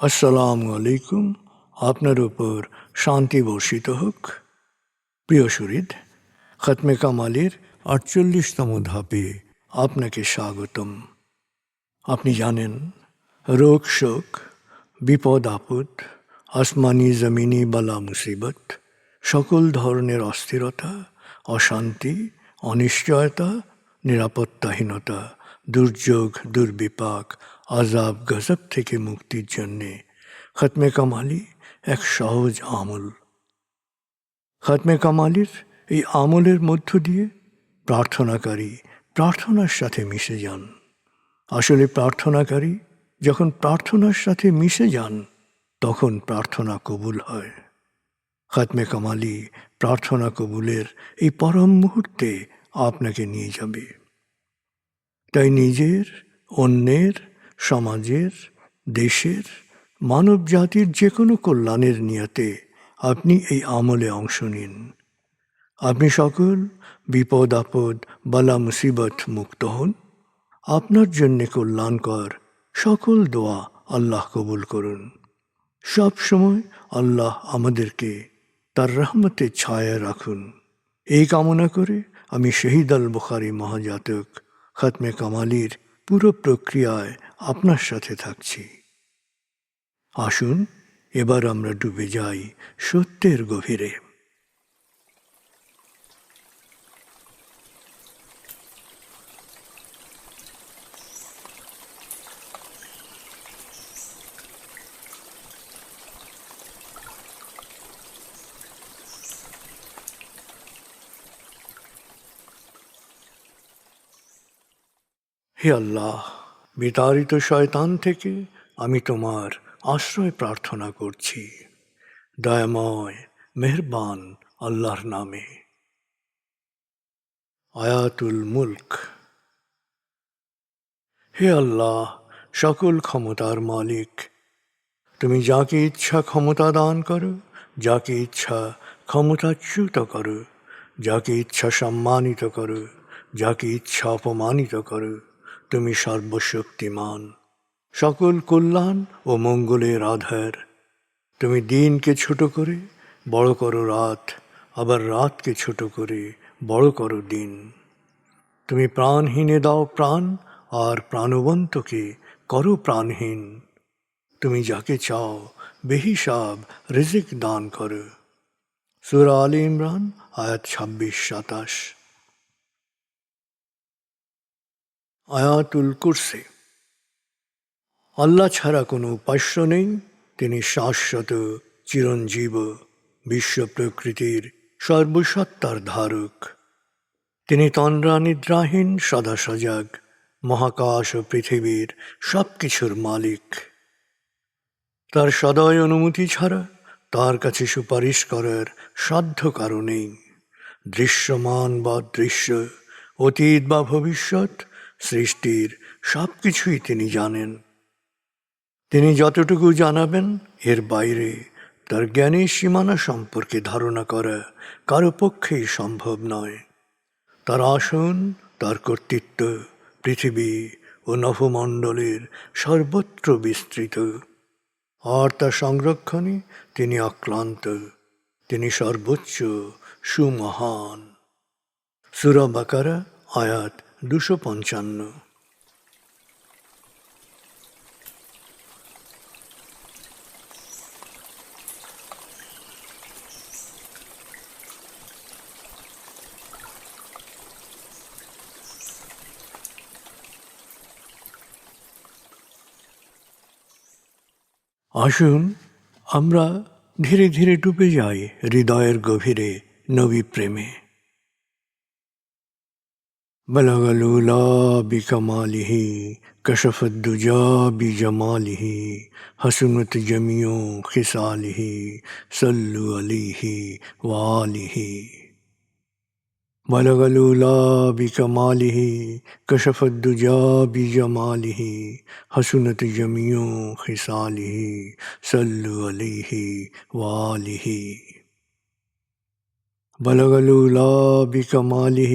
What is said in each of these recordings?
আসসালামু আলাইকুম। আপনার উপর শান্তি বর্ষিত হোক। প্রিয় সুহৃদ, খতমে কামালের ৪৮তম ধাপে আপনাকে স্বাগতম। আপনি জানেন, রোগ শোক, বিপদ আপদ, আসমানি জমিনি বালা মুসিবত, সকল ধরনের অস্থিরতা, অশান্তি, অনিশ্চয়তা, নিরাপত্তাহীনতা, দুর্যোগ, দুর্বিপাক, আজাব গজব থেকে মুক্তির জন্যে খতমে কামালি এক সহজ আমল। খতমে কামালির এই আমলের মধ্য দিয়ে প্রার্থনাকারী প্রার্থনার সাথে মিশে যান। আসলে প্রার্থনাকারী যখন প্রার্থনার সাথে মিশে যান, তখন প্রার্থনা কবুল হয়। খতমে কামালি প্রার্থনা কবুলের এই পরম মুহূর্তে আপনাকে নিয়ে যাবে। তাই নিজের, অন্যের, সমাজের, দেশের, মানব জাতির যে কোনো কল্যাণের নিয়তে আপনি এই আমলে অংশ নিন। আপনি সকল বিপদ আপদ, বালা মুসিবত মুক্ত হন। আপনার জন্যে কল্যাণকর সকল দোয়া আল্লাহ কবুল করুন। সব সময় আল্লাহ আমাদেরকে তার রহমতের ছায়ায় রাখুন। এই কামনা করে আমি শহীদ আল বুখারী মহাজাতক খতমে কামালির পুরো প্রক্রিয়ায় আপনার সাথে থাকছি। আসুন এবার আমরা ডুবে যাই সত্যের গভীরে। হে আল্লাহ, বিতাড়িত শয়তান থেকে আমি তোমার আশ্রয় প্রার্থনা করছি। দয়াময় মেহেরবান আল্লাহর নামে। আয়াতুল মুলক। হে আল্লাহ, সকল ক্ষমতার মালিক, তুমি যাকে ইচ্ছা ক্ষমতা দান করো, যাকে ইচ্ছা ক্ষমতাচ্যুত করো, যাকে ইচ্ছা সম্মানিত করো, যাকে ইচ্ছা অপমানিত করো। তুমি সর্বশক্তিমান, সকল কল্যাণ ও মঙ্গলের আধার। তুমি দিনকে ছোট করে বড় করো রাত, আবার রাতকে ছোট করে বড় করো দিন। তুমি প্রাণহীনে দাও প্রাণ, আর প্রাণবন্তকে করো প্রাণহীন। তুমি যাকে চাও বেহিসাব রিজিক দান করো। সূরা আলে ইমরান আয়াত ২৬-২৭। আয়াতুল কুরসি। আল্লাহ ছাড়া কোনো উপাস্য নেই। তিনি শাশ্বত, চিরঞ্জীব, বিশ্ব প্রকৃতির সর্বসত্তার ধারক। তিনি তন্দ্রা নিদ্রাহীন, সদা সজাগ, মহাকাশ ও পৃথিবীর সব কিছুর মালিক। তার সদয় অনুমতি ছাড়া তার কাছে সুপারিশ করার সাধ্য কারো নেই। দৃশ্যমান বা দৃশ্য, অতীত বা ভবিষ্যৎ, সৃষ্টির সব কিছুই তিনি জানেন। তিনি যতটুকু জানাবেন, এর বাইরে তার জ্ঞানের সীমানা সম্পর্কে ধারণা করা কারো পক্ষেই সম্ভব নয়। তার আসন, তার কর্তৃত্ব পৃথিবী ও নভমণ্ডলের সর্বত্র বিস্তৃত, আর তার সংরক্ষণে তিনি অক্লান্ত। তিনি সর্বোচ্চ, সুমহান। সূরা বাকারা আয়াত ২৫৫। আসুন আমরা ধীরে ধীরে ডুবে যাই হৃদয়ের গভীরে নবী প্রেমে। بلغ العلا بكماله كشف الدجى بجماله حسنت جميع خصاله صلوا عليه وآله بلغ العلا بكماله كشف الدجى بجماله حسنت جميع خصاله صلوا عليه وآله بلغ العلا بكماله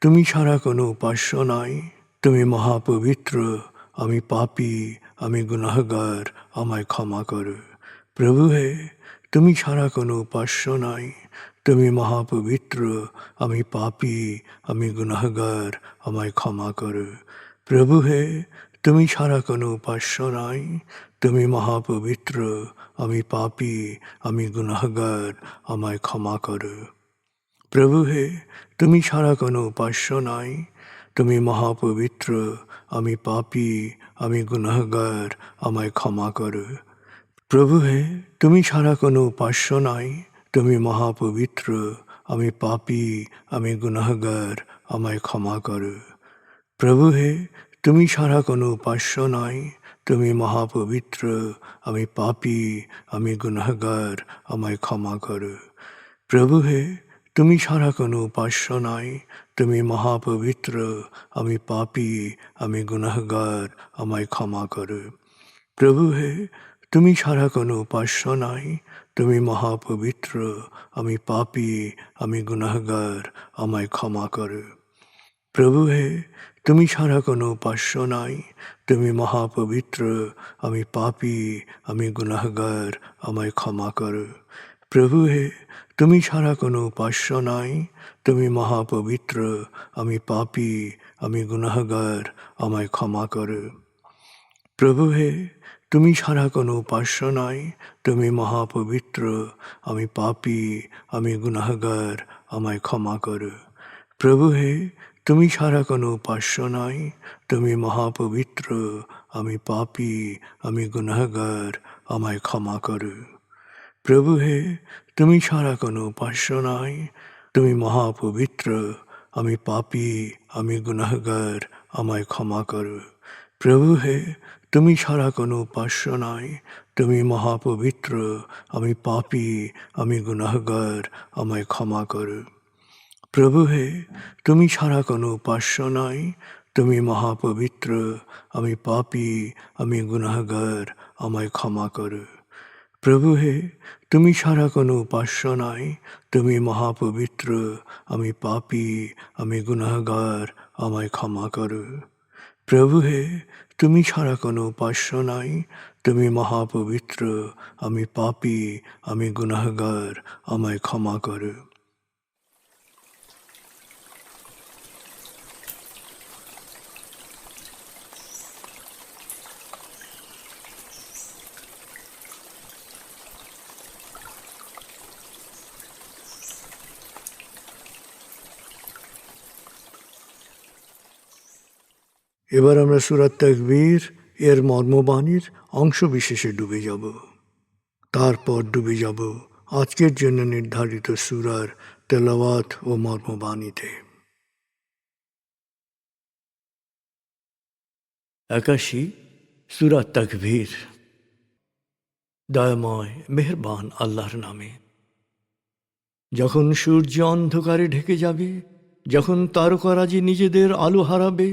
তুমি ছাড়া কোনো উপাস্য নাই। তুমি মহাপবিত্র, আমি পাপী, আমি গুনাহগার, আমায় ক্ষমা করো। প্রভু হে, তুমি ছাড়া কোনো উপাস্য নাই। তুমি মহাপবিত্র, আমি পাপী, আমি গুনাহগার, আমায় ক্ষমা করো। প্রভু হে, তুমি ছাড়া কোনো উপাস্য নাই। তুমি মহাপবিত্র, আমি পাপী, আমি গুনাহগার, আমায় ক্ষমা করো। প্রভু হে, তুমি ছাড়া কোনো উপাস্য নাই। তুমি মহাপবিত্র, আমি পাপী, আমি গুনাহগার, আমায় ক্ষমা করো। প্রভু হে, তুমি ছাড়া কোনো উপাস্য নাই। তুমি মহাপবিত্র, আমি পাপী, আমি গুনাহগার, আমায় ক্ষমা করো। প্রভু হে, তুমি ছাড়া কোনো উপাস্য নাই। তুমি মহাপবিত্র, আমি পাপী, আমি গুনাহগার, আমায় ক্ষমা করো। প্রভু হে, তুমি ছাড়া কোনো উপাস্য নাই। তুমি মহাপবিত্র, আমি পাপী, আমি গুনাহগার, আমায় ক্ষমা করো। প্রভু হে, তুমি ছাড়া কোনো উপাস্য নাই। তুমি মহাপবিত্র, আমি পাপী, আমি গুনাহগার, আমায় ক্ষমা করো। প্রভু হে, তুমি ছাড়া কোনো উপাস্য নাই। তুমি মহাপবিত্র, আমি পাপী, আমি গুনাহগার, আমায় ক্ষমা করো। প্রভু হে, তুমি ছাড়া কোনো উপাস্য নাই। তুমি মহাপবিত্র, আমি পাপী, আমি গুনাহগার, আমায় ক্ষমা করো। প্রভু হে, তুমি ছাড়া কোনো উপাস্য নাই। তুমি মহাপবিত্র, আমি পাপী, আমি গুনাহগার, আমায় ক্ষমা করো। প্রভু হে, তুমি ছাড়া কোনো উপাস্য নাই। তুমি মহাপবিত্র, আমি পাপী, আমি গুনাহগার, আমায় ক্ষমা করো। প্রভু হে, তুমি ছাড়া কোনো উপাস্য নাই। তুমি মহাপবিত্র, আমি পাপী, আমি গুনাহগার, আমায় ক্ষমা করো। প্রভু হে, তুমি ছাড়া কোনো উপাস্য নাই। তুমি মহাপবিত্র, আমি পাপী, আমি গুনাহগার, আমায় ক্ষমা করো। প্রভু হে, তুমি ছাড়া কোনো উপাস্য নাই। তুমি মহাপবিত্র, আমি পাপী, আমি গুনাহগার, আমায় ক্ষমা করো। প্রভু হে, তুমি ছাড়া কোনো উপাস্য নাই। তুমি মহাপবিত্র, আমি পাপী, আমি গুনাহগার, আমায় ক্ষমা করো। প্রভু হে, তুমি ছাড়া কোনো উপাস্য নাই। তুমি মহাপবিত্র, আমি পাপী, আমি গুনাহগার, আমায় ক্ষমা করো। এবার আমরা সূরা তাকবীর এর মর্মবাণীর অংশ বিশেষে ডুবে যাব। তারপর ডুবে যাব আজকের জন্য নির্ধারিত সূরার তেলাওয়াত ও মর্মবাণীতে। 81 সূরা তাকবীর। দয়াময় মেহেরবান আল্লাহর নামে। যখন সূর্য অন্ধকারে ঢেকে যাবে, যখন তারকারাজি নিজেদের আলো হারাবে,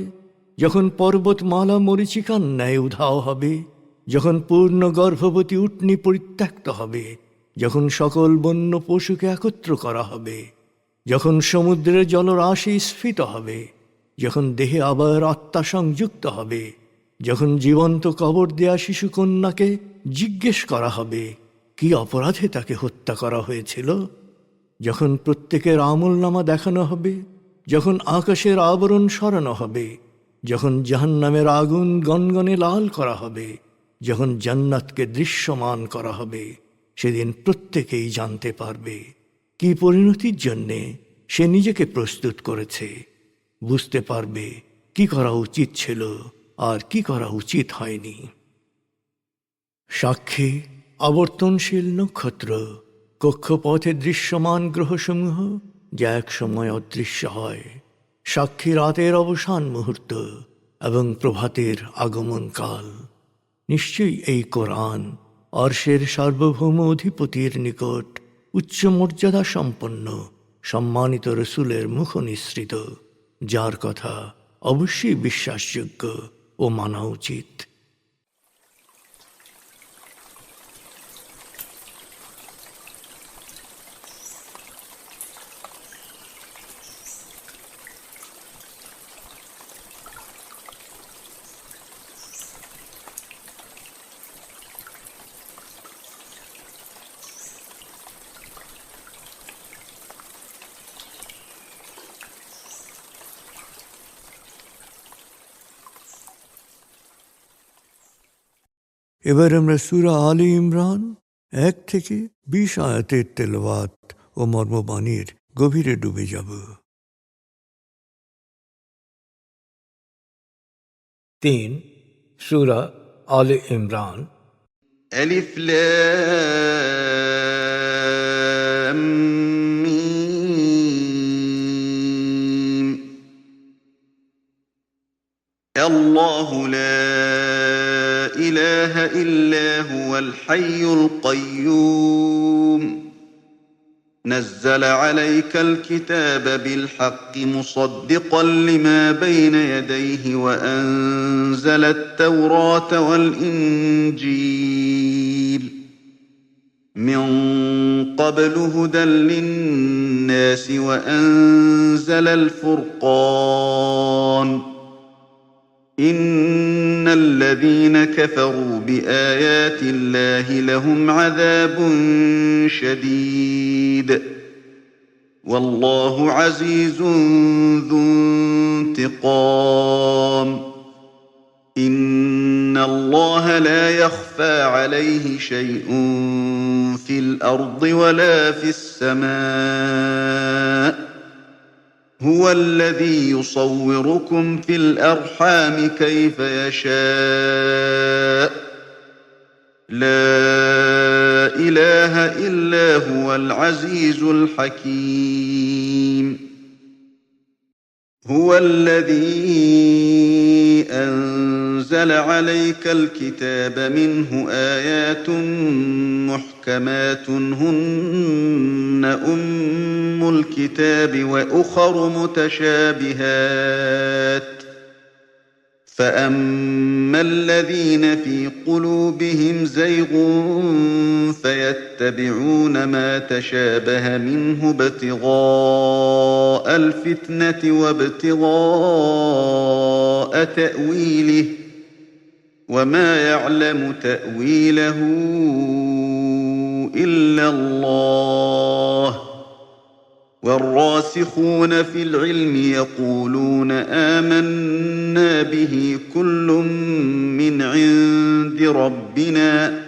যখন পর্বতমালা মরীচিকার ন্যায় উধাও হবে, যখন পূর্ণ গর্ভবতী উটনী পরিত্যক্ত হবে, যখন সকল বন্য পশুকে একত্র করা হবে, যখন সমুদ্রের জলরাশি স্ফীত হবে, যখন দেহে আবার আত্মা সংযুক্ত হবে, যখন জীবন্ত কবর দেয়া শিশুকন্যাকে জিজ্ঞেস করা হবে কি অপরাধে তাকে হত্যা করা হয়েছিল, যখন প্রত্যেকের আমলনামা দেখানো হবে, যখন আকাশের আবরণ সরানো হবে, যখন জাহান্নামের আগুন গনগনে লাল করা হবে, যখন জান্নাতকে দৃশ্যমান করা হবে, সেদিন প্রত্যেকেই জানতে পারবে কি পরিণতির জন্যে সে নিজেকে প্রস্তুত করেছে, বুঝতে পারবে কি করা উচিত ছিল আর কি করা উচিত হয়নি। সাক্ষী আবর্তনশীল নক্ষত্র, কক্ষপথে দৃশ্যমান গ্রহসমূহ যা এক সময় অদৃশ্য হয়, সাক্ষী রাতের অবসান মুহূর্ত এবং প্রভাতের আগমনকাল। নিশ্চয়ই এই কোরআন অর্শের সার্বভৌম অধিপতির নিকট উচ্চ মর্যাদা সম্পন্ন সম্মানিত রসুলের মুখ নিঃসৃত, যার কথা অবশ্যই বিশ্বাসযোগ্য ও মানা উচিত। এবার আমরা সূরা আলে ইমরান 1 থেকে 20 আয়াতের তেলাওয়াত ও মর্মবাণীর গভীরে ডুবে যাব। 3 সূরা আলে ইমরান। ألف لام ميم. الله لا إله إلا هو الحي القيوم نزل عليك الكتاب بالحق مصدقا لما بين يديه وأنزل التوراة والإنجيل من قبل هدى للناس وأنزل الفرقان إن الذين كفروا بآيات الله لهم عذاب شديد والله عزيز ذو انتقام إن الله لا يخفى عليه شيء في الأرض ولا في السماء هو الذي يصوركم في الأرحام كيف يشاء لا إله إلا هو العزيز الحكيم هو الذي أنزل عليك الكتاب منه آيات محكمات هن أم الكتاب وأخر متشابهات فأما الذين في قلوبهم زيغ فيتبعون ما تشابه منه ابتغاء الفتنة وابتغاء تأويله وما يعلم تأويله إلا الله والراسخون في العلم يقولون آمنا به كل من عند ربنا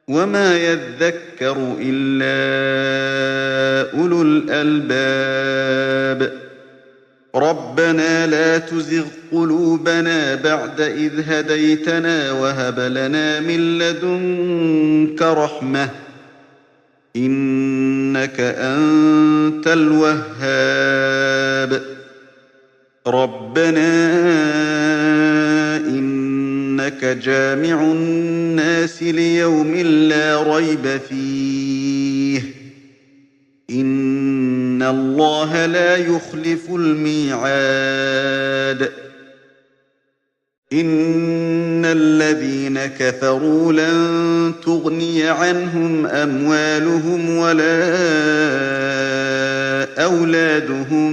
وما يذكر إلا أولو الألباب ربنا لا تزغ قلوبنا بعد إذ هديتنا وهب لنا من لدنك رحمة إنك أنت الوهاب ربنا إنك جامع الناس ليوم لا ريب فيه إن الله لا يخلف الميعاد إن الذين كفروا لن تغني عنهم أموالهم ولا أولادهم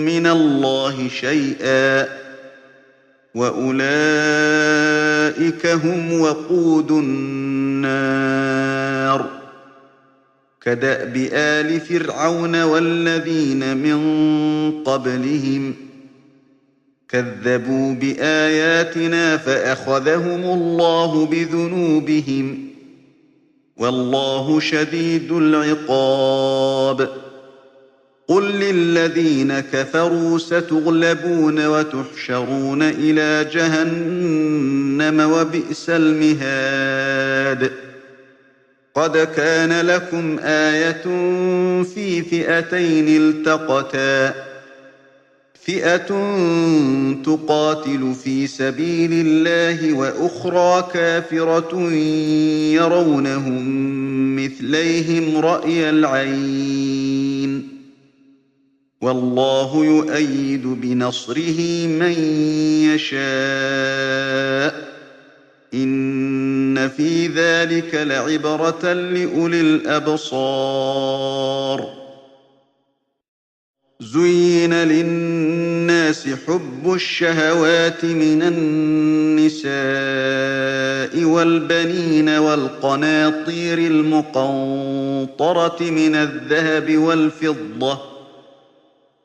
من الله شيئا وأولئك هم وقود النار كدأب آل فرعون والذين من قبلهم كذبوا بآياتنا فأخذهم الله بذنوبهم والله شديد العقاب قل للذين كفروا ستغلبون وتحشرون إلى جهنم وبئس المهاد قد كان لكم آية في فئتين التقتا فئة تقاتل في سبيل الله وأخرى كافرة يرونهم مثليهم رأي العين والله يؤيد بنصره من يشاء إن في ذلك لعبرة لأولي الأبصار زين للناس حب الشهوات من النساء والبنين والقناطير المقنطرة من الذهب والفضة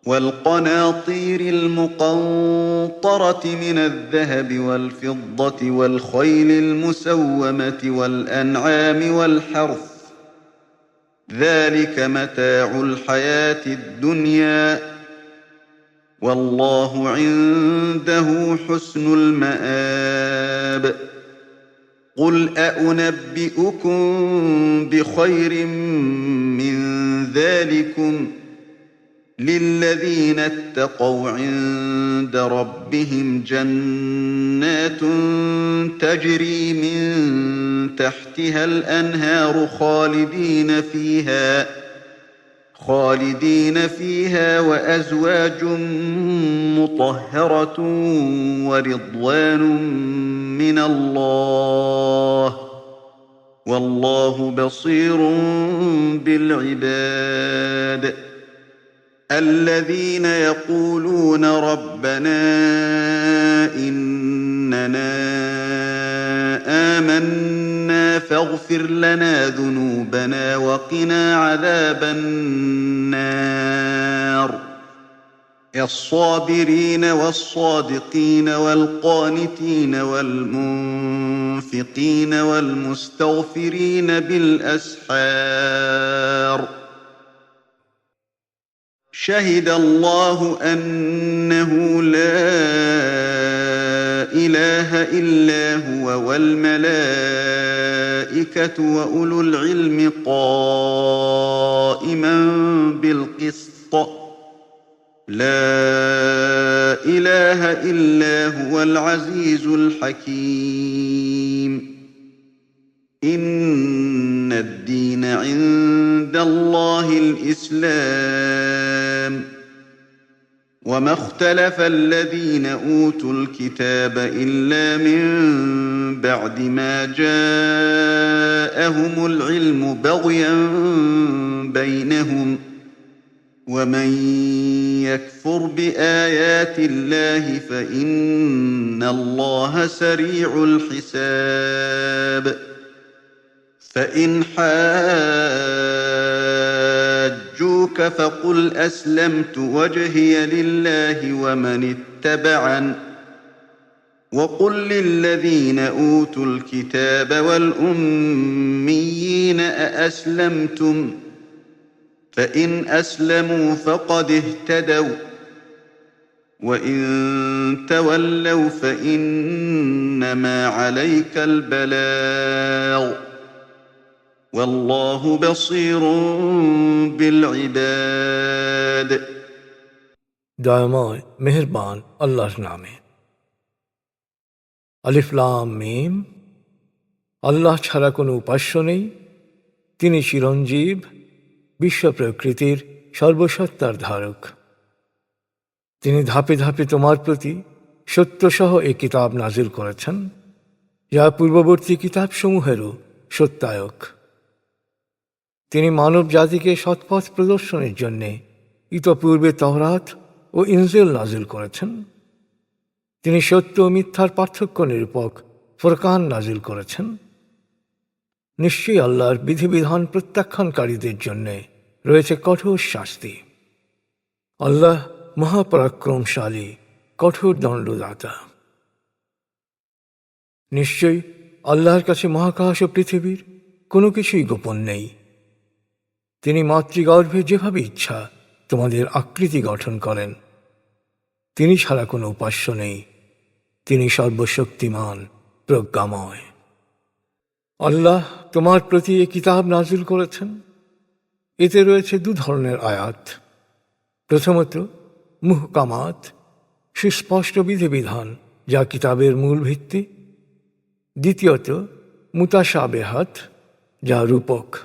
والقناطير المقنطرة من الذهب والفضة والخيل المسومة والأنعام والحرث ذلك متاع الحياة الدنيا والله عنده حسن المآب قل أنبئكم بخير من ذلكم للذين اتقوا عند ربهم جنات تجري من تحتها الأنهار خالدين فيها وأزواج مطهرة ورضوان من الله والله بصير بالعباد الذين يقولون ربنا إننا آمنا فاغفر لنا ذنوبنا وقنا عذاب النار الصابرين والصادقين والقانتين والمنفقين والمستغفرين بالأسحار شهد الله أنه لا إله إلا هو والملائكة وأولو العلم قائما بالقسط لا إله إلا هو العزيز الحكيم إن الدين عند الله الإسلام وما اختلف الذين أوتوا الكتاب إلا من بعد ما جاءهم العلم بغيا بينهم ومن يكفر بآيات الله فإن الله سريع الحساب فإن حاجوك فقل أسلمت وجهي لله ومن اتبعن وقل للذين أوتوا الكتاب والأميين أأسلمتم فإن أسلموا فقد اهتدوا وإن تولوا فإنما عليك البلاغ والله بصير بالعباد দয়াময় মেহেরবান আল্লাহর নামে। আলিফ লাম মিম। আল্লাহ ছাড়া কোনো উপাস্য নেই। তিনি চিরঞ্জীব, বিশ্ব প্রকৃতির সর্বসত্তার ধারক। তিনি ধাপে ধাপে তোমার প্রতি সত্যসহ এই কিতাব নাজিল করেছেন, যা পূর্ববর্তী কিতাবসমূহেরও সত্যায়ক। তিনি মানব জাতিকে সৎপথ প্রদর্শনের জন্যে ইতপূর্বে তওরাত ও ইনজিল নাজিল করেছেন। তিনি সত্য ও মিথ্যার পার্থক্য নিরূপক ফুরকান নাজিল করেছেন। নিশ্চয়ই আল্লাহর বিধিবিধান প্রত্যাখ্যানকারীদের জন্যে রয়েছে কঠোর শাস্তি। আল্লাহ মহাপরাক্রমশালী, কঠোর দণ্ডদাতা। নিশ্চয়ই আল্লাহর কাছে মহাকাশ ও পৃথিবীর কোনো কিছুই গোপন নেই। তিনি মাতৃগর্ভে যেভাবে ইচ্ছা তোমাদের আকৃতি গঠন করেন। তিনি ছাড়া কোনো উপাস্য নেই। তিনি সর্বশক্তিমান, প্রজ্ঞাময়। আল্লাহ তোমার প্রতি এ কিতাব নাজিল করেছেন। এতে রয়েছে দু ধরনের আয়াত। প্রথমত মুহকামাত, সুস্পষ্ট বিধিবিধান, যা কিতাবের মূল ভিত্তি। দ্বিতীয়ত মুতাশাবেহাত, যা রূপক।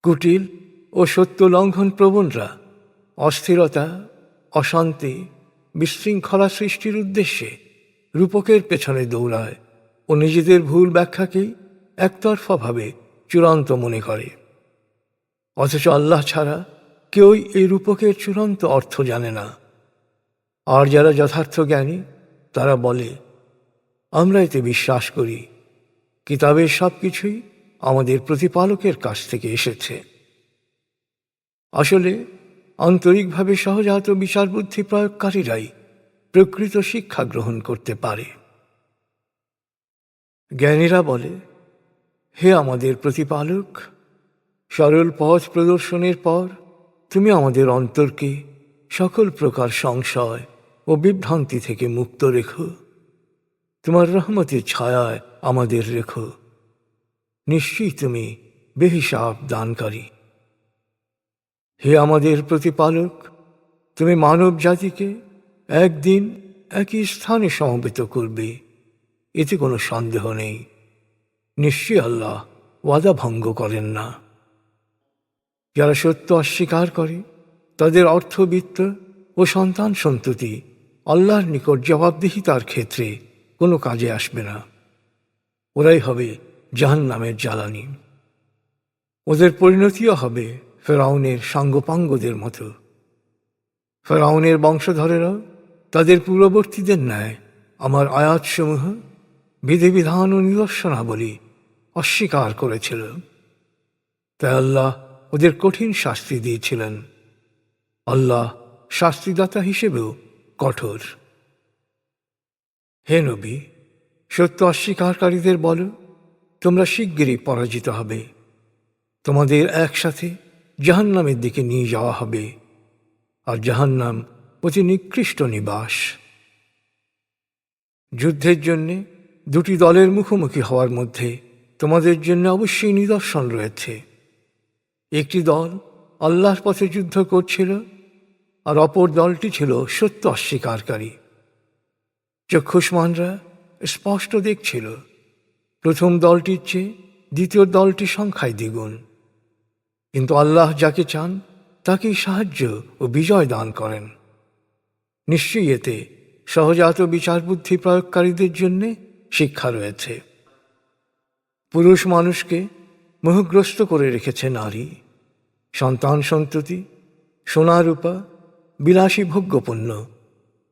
কুটিল ও সত্য লঙ্ঘন প্রবণরা অস্থিরতা, অশান্তি, বিশৃঙ্খলা সৃষ্টির উদ্দেশ্যে রূপকের পেছনে দৌড়ায় ও নিজেদের ভুল ব্যাখ্যাকেই একতরফাভাবে চূড়ান্ত মনে করে। অথচ আল্লাহ ছাড়া কেউই এই রূপকের চূড়ান্ত অর্থ জানে না। আর যারা যথার্থ জ্ঞানী তারা বলে, আমরা এতে বিশ্বাস করি। কিতাবের সব কিছুই আমাদের প্রতিপালকের কাছ থেকে এসেছে। আসলে আন্তরিকভাবে সহজাত বিচার বুদ্ধি প্রয়োগকারীরাই প্রকৃত শিক্ষা গ্রহণ করতে পারে। জ্ঞানীরা বলে, হে আমাদের প্রতিপালক, সরল পথ প্রদর্শনের পর তুমি আমাদের অন্তরকে সকল প্রকার সংশয় ও বিভ্রান্তি থেকে মুক্ত রেখো। তোমার রহমতের ছায়ায় আমাদের রেখো। নিশ্চয়ই তুমি বেহিসাব দানকারী। হে আমাদের প্রতিপালক, তুমি মানব জাতিকে একদিন একই স্থানে সমবেত করবে, এতে কোনো সন্দেহ নেই। নিশ্চয়ই আল্লাহ ওয়াদা ভঙ্গ করেন না। যারা সত্য অস্বীকার করে তাদের অর্থবিত্ত ও সন্তান সন্ততি আল্লাহর নিকট জবাবদিহিতার ক্ষেত্রে কোনো কাজে আসবে না। ওরাই হবে জাহান্নামের জ্বালানি। ওদের পরিণতিও হবে ফেরাউনের সাঙ্গপাঙ্গদের মতো। ফেরাউনের বংশধরেরা তাদের পূর্ববর্তীদের ন্যায় আমার আয়াতসমূহ, বিধিবিধান ও নিদর্শনাবলী অস্বীকার করেছিল। তাই আল্লাহ ওদের কঠিন শাস্তি দিয়েছিলেন। আল্লাহ শাস্তিদাতা হিসেবেও কঠোর। হে নবী, সত্য অস্বীকারীদের বলো, তোমরা শিগগিরই পরাজিত হবে। তোমাদের একসাথে জাহান্নামের দিকে নিয়ে যাওয়া হবে, আর জাহান্নাম অতি নিকৃষ্ট নিবাস। যুদ্ধের জন্যে দুটি দলের মুখোমুখি হওয়ার মধ্যে তোমাদের জন্য অবশ্যই নিদর্শন রয়েছে। একটি দল আল্লাহর পথে যুদ্ধ করছিল, আর অপর দলটি ছিল সত্য অস্বীকারী। চক্ষুষ্মানরা স্পষ্ট দেখছিল প্রথম দলটির চেয়ে দ্বিতীয় দলটি সংখ্যায় দ্বিগুণ। কিন্তু আল্লাহ যাকে চান তাকেই সাহায্য ও বিজয় দান করেন। নিশ্চয়ই এতে সহজাত বিচার বুদ্ধি প্রয়োগকারীদের জন্য শিক্ষা রয়েছে। পুরুষ মানুষকে মোহগ্রস্ত করে রেখেছে নারী, সন্তান সন্ততি, সোনা রূপা, বিলাসী ভোগ্যপণ্য,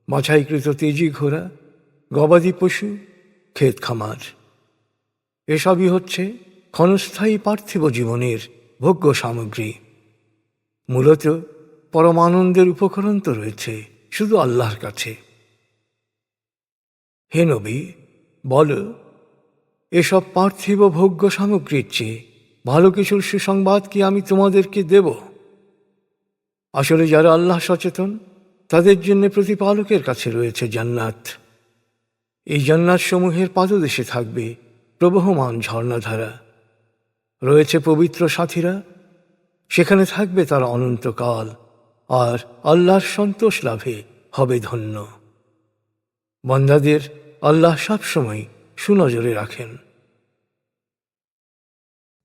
বাছাইকৃত তেজি ঘোড়া, গবাদি পশু, ক্ষেত খামার। এসবই হচ্ছে ক্ষণস্থায়ী পার্থিব জীবনের ভোগ্য সামগ্রী। মূলত পরমানন্দের উপকরণ তো রয়েছে শুধু আল্লাহর কাছে। হে নবী, বল, এসব পার্থিব ভোগ্য সামগ্রীর চেয়ে ভালো কিছুর সুসংবাদ কি আমি তোমাদেরকে দেব? আসলে যারা আল্লাহ সচেতন তাদের জন্য প্রতিপালকের কাছে রয়েছে জান্নাত। এই জান্নাত সমূহের পাদদেশে থাকবে প্রবহমান ঝর্ণাধারা। রয়েছে পবিত্র সাথীরা, সেখানে থাকবে তারা অনন্তকাল, আর আল্লাহর সন্তোষ লাভে হবে ধন্য। বান্দাদের আল্লাহ সবসময় সুনজরে রাখেন।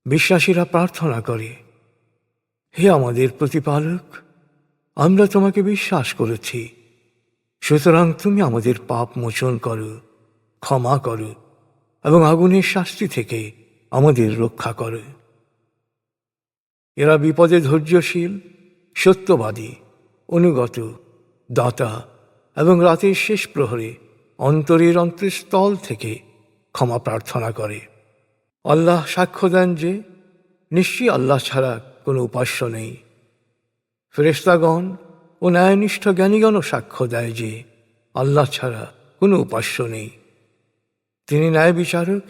বিশ্বাসীরা প্রার্থনা করে, হে আমাদের প্রতিপালক, আমরা তোমাকে বিশ্বাস করেছি, সুতরাং তুমি আমাদের পাপ মোচন করো, ক্ষমা করো এবং আগুনের শাস্তি থেকে আমাদের রক্ষা করো। এরা বিপদে ধৈর্যশীল, সত্যবাদী, অনুগত, দাতা এবং রাতের শেষ প্রহরে অন্তরের অন্তঃস্থল থেকে ক্ষমা প্রার্থনা করে। আল্লাহ সাক্ষ্য দেন যে নিশ্চয়ই আল্লাহ ছাড়া কোনো উপাস্য নেই। ফেরেশতাগণ ও ন্যায়নিষ্ঠ জ্ঞানীগণও সাক্ষ্য দেয় যে আল্লাহ ছাড়া কোনো উপাস্য নেই। তিনি ন্যায় বিচারক,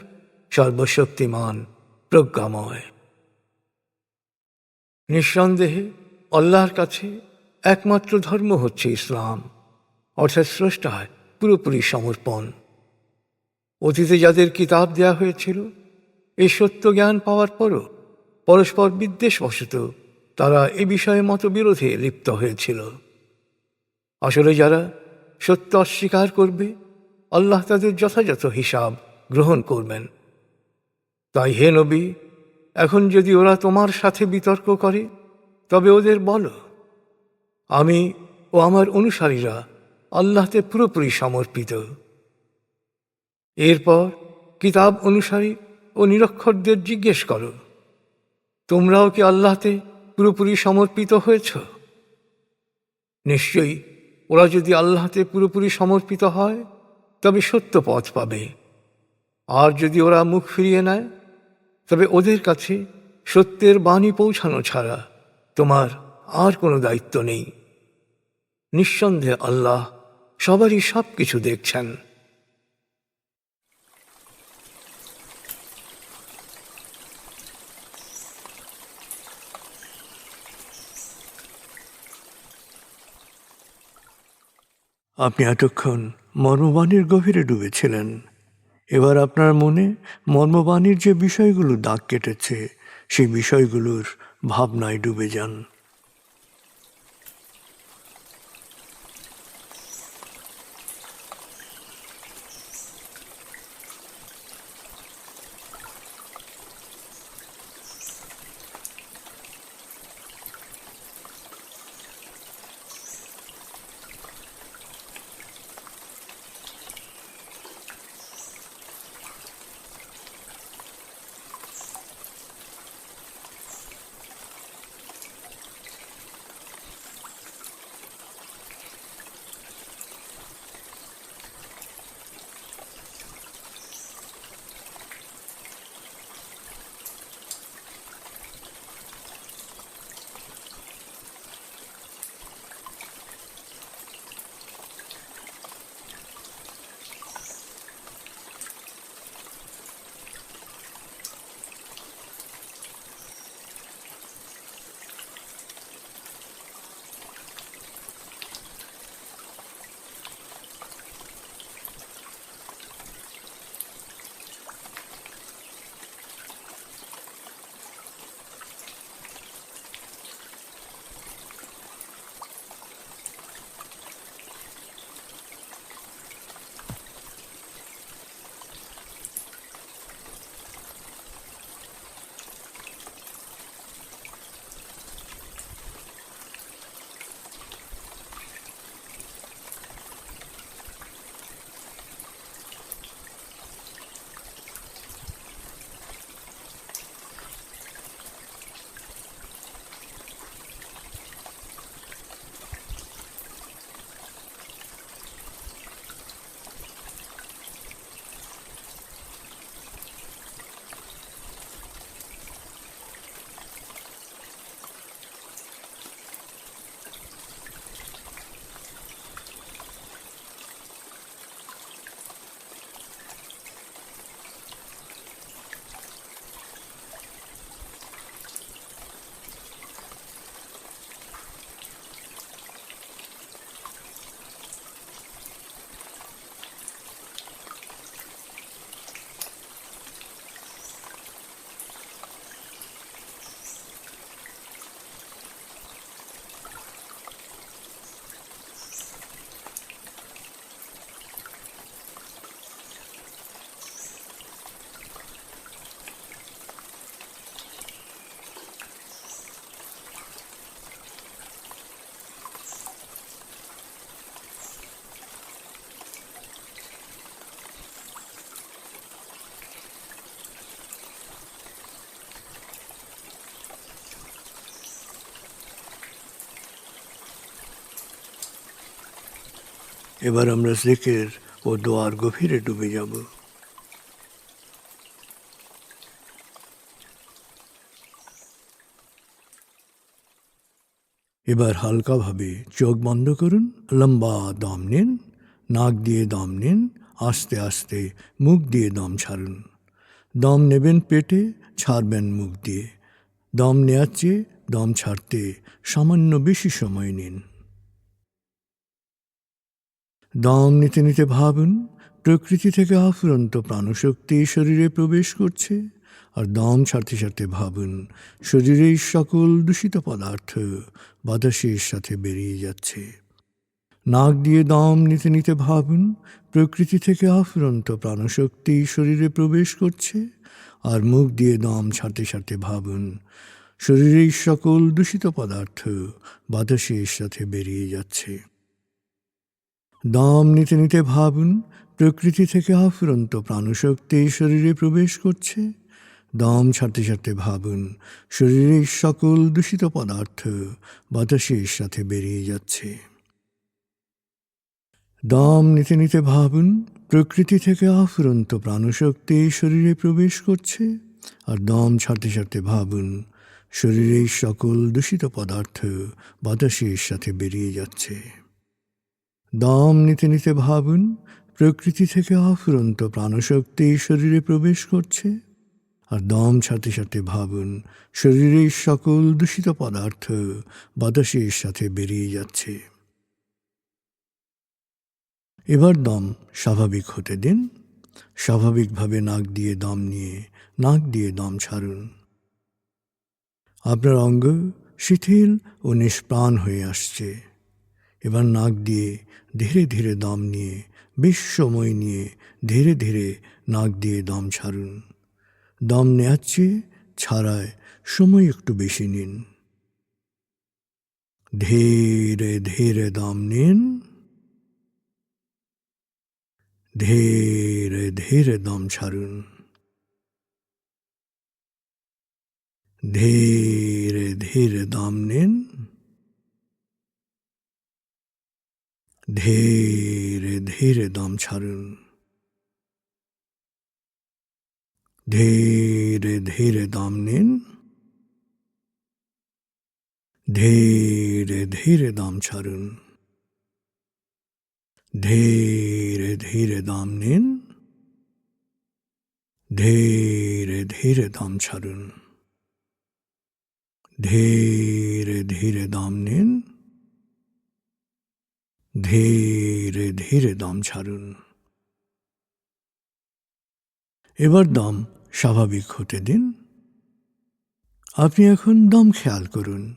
সর্বশক্তিমান, প্রজ্ঞাময়। নিঃসন্দেহে আল্লাহর কাছে একমাত্র ধর্ম হচ্ছে ইসলাম, অর্থাৎ স্রষ্টায় পুরোপুরি সমর্পণ। অতীতে যাদের কিতাব দেয়া হয়েছিল, এই সত্য জ্ঞান পাওয়ার পরও পরস্পর বিদ্বেষবশত তারা এ বিষয়ে মতবিরোধে লিপ্ত হয়েছিল। আসলে যারা সত্য অস্বীকার করবে, আল্লাহ তাদের যথাযথ হিসাব গ্রহণ করবেন। তাই হে নবী, এখন যদি ওরা তোমার সাথে বিতর্ক করে, তবে ওদের বলো, আমি ও আমার অনুসারীরা আল্লাহতে পুরোপুরি সমর্পিত। এরপর কিতাব অনুসারী ও নিরক্ষরদের জিজ্ঞেস করো, তোমরাও কি আল্লাহতে পুরোপুরি সমর্পিত হয়েছ? নিশ্চয়ই ওরা যদি আল্লাহতে পুরোপুরি সমর্পিত হয় তবে সত্য পথ পাবে, আর যদি ওরা মুখ ফিরিয়ে নেয় তবে ওদের কাছে সত্যের বাণী পৌঁছানো ছাড়া তোমার আর কোনো দায়িত্ব নেই। নিঃসন্দেহে আল্লাহ সবারই সব কিছু দেখছেন। আপনি এতক্ষণ মর্মবাণীর গভীরে ডুবেছিলেন। এবার আপনার মনে মর্মবাণীর যে বিষয়গুলো দাগ কেটেছে সেই বিষয়গুলোর ভাবনায় ডুবে যান। এবার আমরা জিকির ও দোয়ার গভীরে ডুবে যাব। এবার হালকাভাবে চোখ বন্ধ করুন, লম্বা দম নিন, নাক দিয়ে দম নিন, আস্তে আস্তে মুখ দিয়ে দম ছাড়ুন। দম নেবেন পেটে, ছাড়বেন মুখ দিয়ে। দম নেওয়ার চেয়ে দম ছাড়তে সামান্য বেশি সময় নিন। দম নিতে নিতে ভাবুন প্রকৃতি থেকে আফুরন্ত প্রাণশক্তি শরীরে প্রবেশ করছে, আর দম ছাড়তে ছাড়তে ভাবুন শরীরের সকল দূষিত পদার্থ বাতাসের সাথে বেরিয়ে যাচ্ছে। নাক দিয়ে দম নিতে নিতে ভাবুন প্রকৃতি থেকে আফুরন্ত প্রাণশক্তি শরীরে প্রবেশ করছে, আর মুখ দিয়ে দম ছাড়তে ছাড়তে ভাবুন শরীরের সকল দূষিত পদার্থ বাতাসের সাথে বেরিয়ে যাচ্ছে। দম নিতে নিতে ভাবুন প্রকৃতি থেকে আফুরন্ত প্রাণশক্তি শরীরে প্রবেশ করছে, দম ছাড়তে ছাড়তে ভাবুন শরীরের সকল দূষিত পদার্থ বাতাসের সাথে বেরিয়ে যাচ্ছে। দম নিতে নিতে ভাবুন প্রকৃতি থেকে আফুরন্ত প্রাণশক্তি শরীরে প্রবেশ করছে, আর দম ছাড়তে ছাড়তে ভাবুন শরীরের সকল দূষিত পদার্থ বাতাসের সাথে বেরিয়ে যাচ্ছে। দম নিতে নিতে ভাবুন, প্রকৃতি থেকে অফুরন্ত প্রাণশক্তি শরীরে প্রবেশ করছে। আর দম ছাড়তে ছাড়তে ভাবুন, শরীরের সকল দূষিত পদার্থ বাতাসের সাথে বেরিয়ে যাচ্ছে। এবার দম স্বাভাবিক হতে দিন। স্বাভাবিকভাবে নাক দিয়ে দম নিয়ে নাক দিয়ে দম ছাড়ুন। আপনার অঙ্গ শিথিল ও নিষ্প্রাণ হয়ে আসছে। এবার নাক দিয়ে ধীরে ধীরে দম নিয়ে বেশ সময় নিয়ে ধীরে ধীরে নাক দিয়ে দম ছাড়ুন। দম নেওয়ার চেয়ে ছাড়ায় সময় একটু বেশি নিন। ধীরে ধীরে দম নিন, ধীরে ধীরে দম ছাড়ুন। ধীরে ধীরে দম নিন, ধীরে ধীরে দম ছাড়ুন। ধীরে ধীরে দম নিন, ধীরে ধীরে দম ছাড়ুন। ধীরে ধীরে দম নিন, ধীরে ধীরে দম ছাড়ুন। ধীরে ধীরে দম নিন, ধীরে ধীরে দম ছাড়ুন। এবার দম স্বাভাবিক হতে দিন। আপনি এখন দম খেয়াল করুন।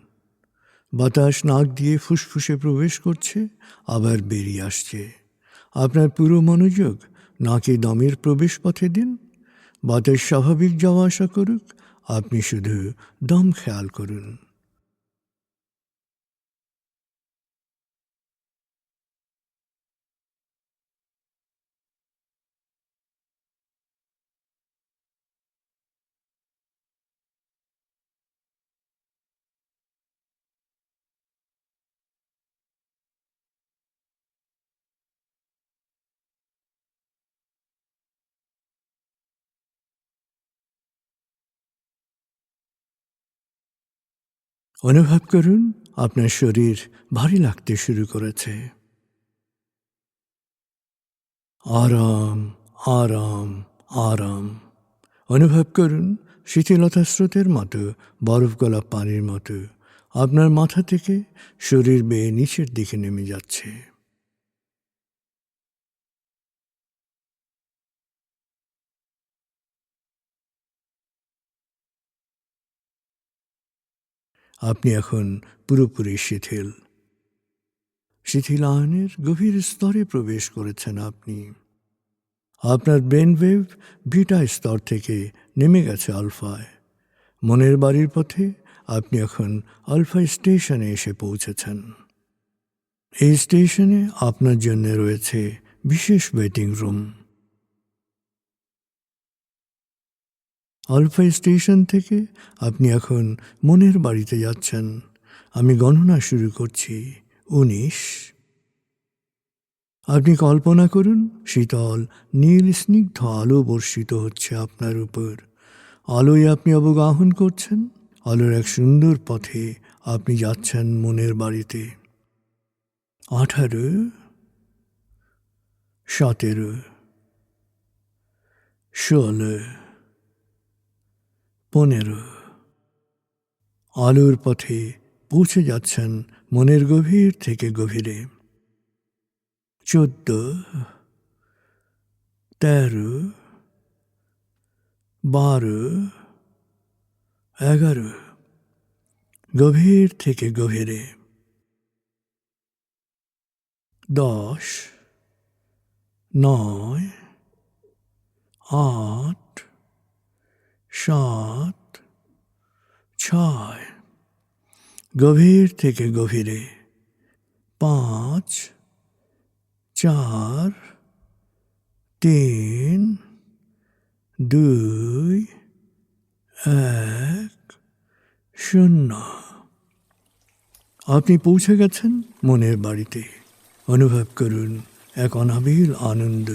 বাতাস নাক দিয়ে ফুসফুসে প্রবেশ করছে, আবার বেরিয়ে আসছে। আপনার পুরো মনোযোগ নাকে দমের প্রবেশ পথে দিন। বাতাস স্বাভাবিক যাওয়া আসা করুক, আপনি শুধু দম খেয়াল করুন। অনুভব করুন আপনার শরীর ভারী লাগতে শুরু করেছে। আরাম, আরাম, আরাম। অনুভব করুন শীতলতা স্রোতের মতো, বরফ গলা পানির মতো আপনার মাথা থেকে শরীর বেয়ে নিচের দিকে নেমে যাচ্ছে। আপনি এখন পুরোপুরি শিথিল। শিথিলায়নের গভীর স্তরে প্রবেশ করেছেন আপনি। আপনার ব্রেন ওয়েভ বিটা স্তর থেকে নেমে গেছে আলফায়। মনের বাড়ির পথে আপনি এখন আলফা স্টেশনে এসে পৌঁছেছেন। এই স্টেশনে আপনার জন্য রয়েছে বিশেষ ওয়েটিং রুম। আলফা স্টেশন থেকে আপনি এখন মনের বাড়িতে যাচ্ছেন। আমি গণনা শুরু করছি। 19। আপনি কল্পনা করুন শীতল নীল স্নিগ্ধ আলো বর্ষিত হচ্ছে আপনার উপর। আলোয় আপনি অবগাহন করছেন। আলোর এক সুন্দর পথে আপনি যাচ্ছেন মনের বাড়িতে। 18, 17, 16, 15। আলোর পথে পৌঁছে যাচ্ছেন মনের গভীর থেকে গভীরে। 14, 13, 12, 11। গভীর থেকে গভীরে। 10, 9, 8, 7, 6। গভীর থেকে গভীরে। 5, 4, 3, 2, 1, 0। আপনি পৌঁছে গেছেন মনের বাড়িতে। অনুভব করুন এক অনাবিল আনন্দ।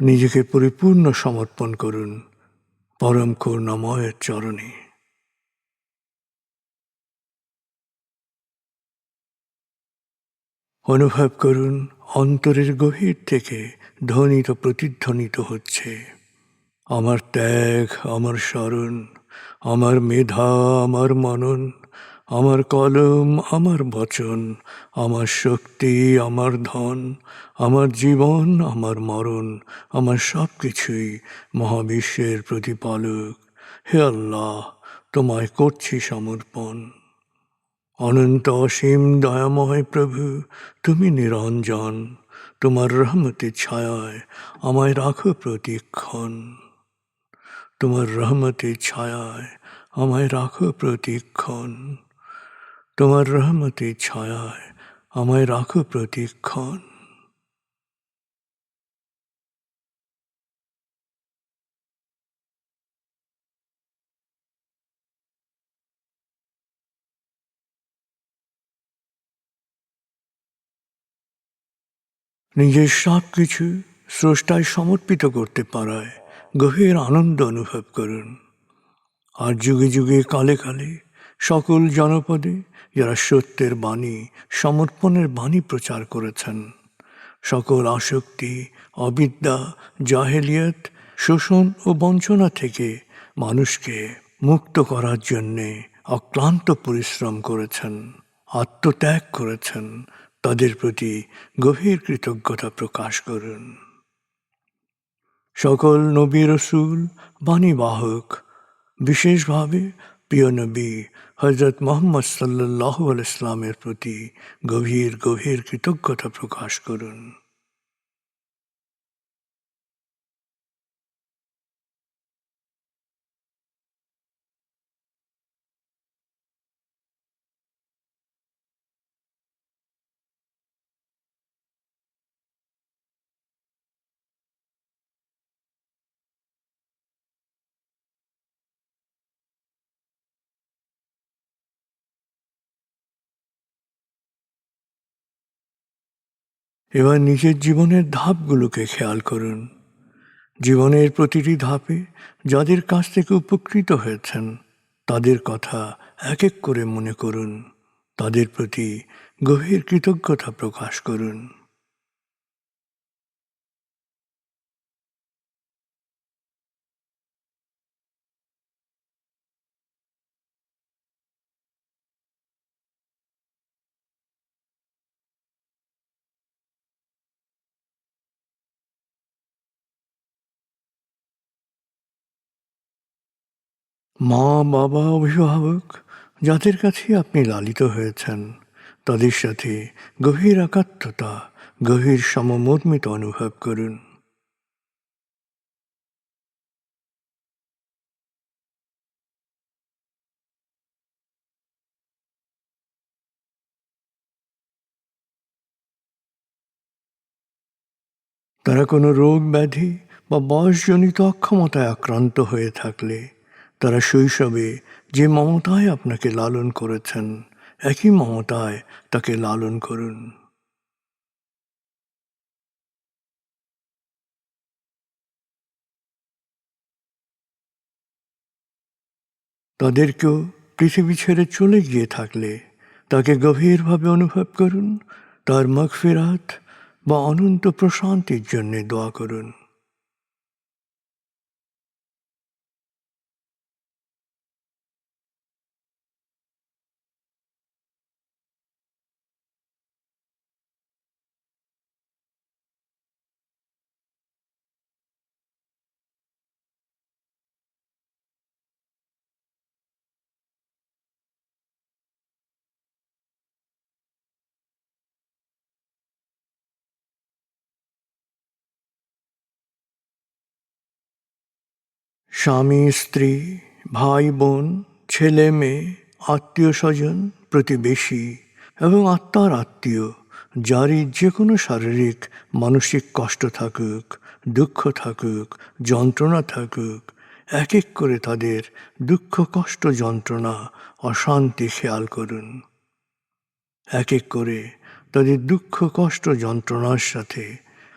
নিজেকে পরিপূর্ণ সমর্পণ করুন পরম করুণাময়ের চরণে। অনুভব করুন অন্তরের গভীর থেকে ধ্বনিত প্রতিধ্বনিত হচ্ছে, আমার ত্যাগ, আমার স্মরণ, আমার মেধা, আমার মনন, আমার কলম, আমার বচন, আমার শক্তি, আমার ধন, আমার জীবন, আমার মরণ, আমার সব কিছুই মহাবিশ্বের প্রতিপালক হে আল্লাহ, তোমায় করছি সমর্পণ। অনন্ত অসীম দয়াময় প্রভু, তুমি নিরঞ্জন, তোমার রহমতের ছায়ায় আমায় রাখো প্রতিক্ষণ। তোমার রহমতের ছায়ায় আমায় রাখো প্রতিক্ষণ। তোমার রহমতের ছায়ায় আমায় রাখো প্রতিক্ষণ। নিজের সব কিছু স্রষ্টায় সমর্পিত করতে পারায় গভীর আনন্দ অনুভব করুন। আর যুগে যুগে কালে কালে সকল জনপদে যারা সত্যের বাণী, সমর্পণের বাণী প্রচার করেছেন, সকল আসক্তি, অবিদ্যা, জাহেলিয়ত, শোষণ ও বঞ্চনা থেকে মানুষকে মুক্ত করার জন্যে অক্লান্ত পরিশ্রম করেছেন, আত্মত্যাগ করেছেন, তাদের প্রতি গভীর কৃতজ্ঞতা প্রকাশ করুন। সকল নবী রসুল, বাণীবাহক, বিশেষভাবে প্রিয় নবী হজরত মোহাম্মদ সাল্লাল্লাহু আলাইহি ইসলামের প্রতি গভীর গভীর কৃতজ্ঞতা প্রকাশ করুন। এবার নিজের জীবনের ধাপগুলোকে খেয়াল করুন। জীবনের প্রতিটি ধাপে যাদের কাছ থেকে উপকৃত হয়েছেন তাদের কথা এক এক করে মনে করুন, তাদের প্রতি গভীর কৃতজ্ঞতা প্রকাশ করুন। মা, বাবা, অভিভাবক যাদের কাছে আপনি লালিত হয়েছেন তাদের সাথে গভীর একাত্মতা, গভীর সমমর্মিত অনুভব করুন। তারা কোনো রোগ ব্যাধি বা বয়সজনিত অক্ষমতায় আক্রান্ত হয়ে থাকলে তারা শৈশবে যে মমতায় আপনাকে লালন করেছেন একই মমতায় তাকে লালন করুন। তাদেরকেও পৃথিবী ছেড়ে চলে গিয়ে থাকলে তাকে গভীরভাবে অনুভব করুন, তার মাগফিরাত বা অনন্ত প্রশান্তির জন্য দোয়া করুন। স্বামী, স্ত্রী, ভাই বোন, ছেলে মেয়ে, আত্মীয় স্বজন, প্রতিবেশী এবং আত্মার আত্মীয় যারই যে কোনো শারীরিক মানসিক কষ্ট থাকুক, দুঃখ থাকুক, যন্ত্রণা থাকুক, এক এক করে তাদের দুঃখ, কষ্ট, যন্ত্রণা, অশান্তি খেয়াল করুন। এক এক করে তাদের দুঃখ, কষ্ট, যন্ত্রণার সাথে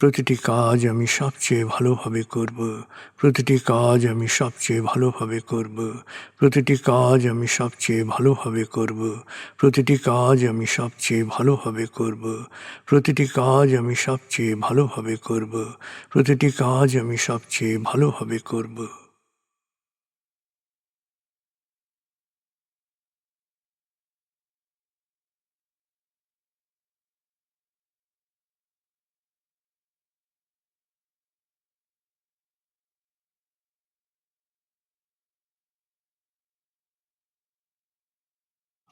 প্রতিটি কাজ আমি সবচেয়ে ভালোভাবে করব, প্রতিটি কাজ আমি সবচেয়ে ভালোভাবে করব, প্রতিটি কাজ আমি সবচেয়ে ভালোভাবে করব, প্রতিটি কাজ আমি সবচেয়ে ভালোভাবে করব, প্রতিটি কাজ আমি সবচেয়ে ভালোভাবে করব, প্রতিটি কাজ আমি সবচেয়ে ভালোভাবে করব।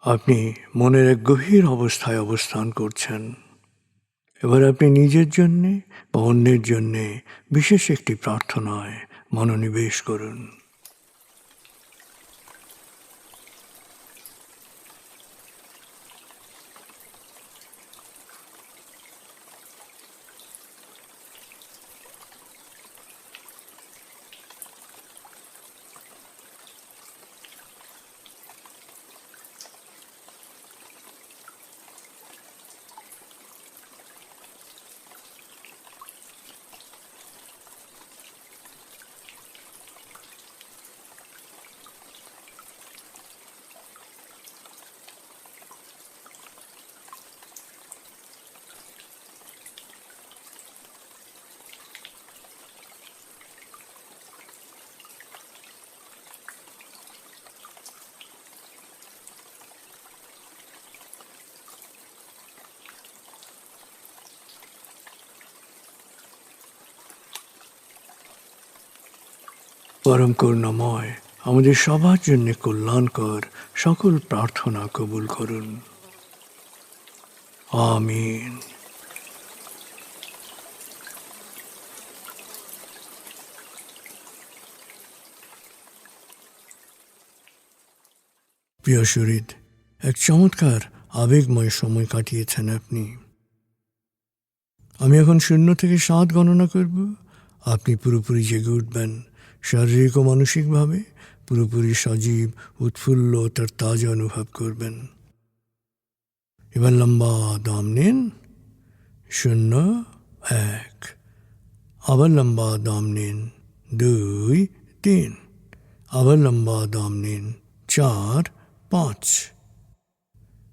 আপনি মনের এক গভীর অবস্থায় অবস্থান করছেন। এবার আপনি নিজের জন্যে বা অন্যের জন্যে বিশেষ একটি প্রার্থনায় মনোনিবেশ করুন। পরম করুণাময় আমাদের সবার জন্য কল্যাণকর সকল প্রার্থনা কবুল করুন। আমিন। প্রিয় শরীর, এক চমৎকার আবেগময় সময় কাটিয়েছেন আপনি। আমি এখন 0 থেকে 7 গণনা করব। আপনি পুরোপুরি জেগে উঠবেন, শারীরিক ও মানসিকভাবে পুরোপুরি সজীব, উৎফুল্ল, তার তাজা অনুভব করবেন। এবার লম্বা দম নিন। 0, 1। আবার লম্বা দম নিন। 2, 3। আবার লম্বা দম নিন। 4, 5।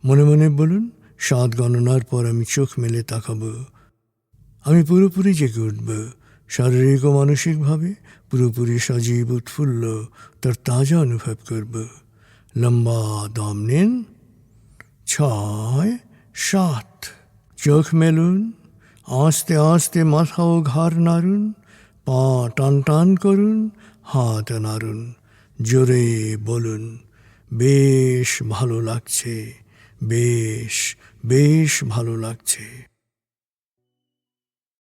মনে মনে বলুন, 7 গণনার পর আমি চোখ মেলে তাকাবো। আমি পুরোপুরি জেগে উঠব, শারীরিক ও মানসিকভাবে পুরোপুরি সজীব, উৎফুল্ল, তার তাজা অনুভব করব। লম্বা দম নিন। 6, 7। চোখ মেলুন। আস্তে আস্তে মাথা ও ঘাড় নাড়ুন। পা টান টান করুন। হাত নাড়ুন। জোরে বলুন, বেশ ভালো লাগছে, বেশ বেশ ভালো লাগছে।